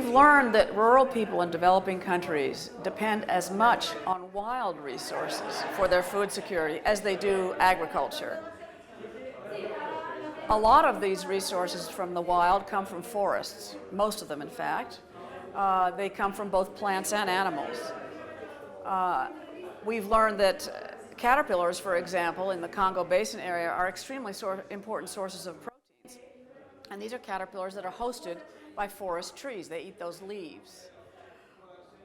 We've learned that rural people in developing countries depend as much on wild resources for their food security as they do agriculture. A lot of these resources from the wild come from forests, most of them in fact. They come from both plants and animals. We've learned that caterpillars, for example, in the Congo Basin area are extremely important sources of proteins. And these are caterpillars that are hosted by forest trees. They eat those leaves.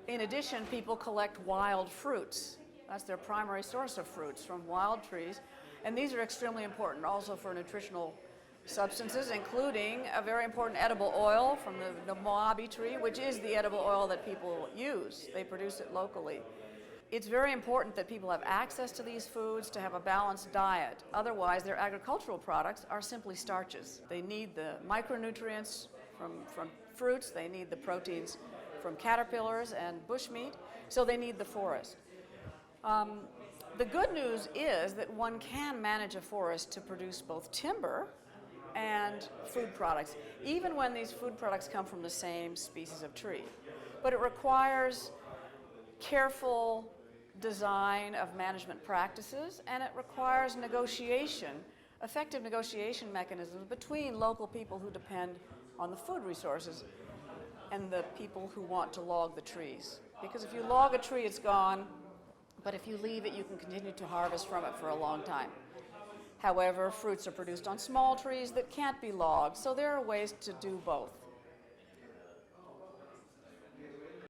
In addition, people collect wild fruits. That's their primary source of fruits, from wild trees. And these are extremely important also for nutritional substances, including a very important edible oil from the Moabi tree, which is the edible oil that people use. They produce it locally. It's very important that people have access to these foods to have a balanced diet. Otherwise, their agricultural products are simply starches. They need the micronutrients from fruits, they need the proteins from caterpillars and bushmeat, so they need the forest. The good news is that one can manage a forest to produce both timber and food products, even when these food products come from the same species of tree. But it requires careful design of management practices, and it requires negotiation, effective negotiation mechanisms between local people who depend on the food resources and the people who want to log the trees. Because if you log a tree, it's gone, but if you leave it, you can continue to harvest from it for a long time. However, fruits are produced on small trees that can't be logged, so there are ways to do both.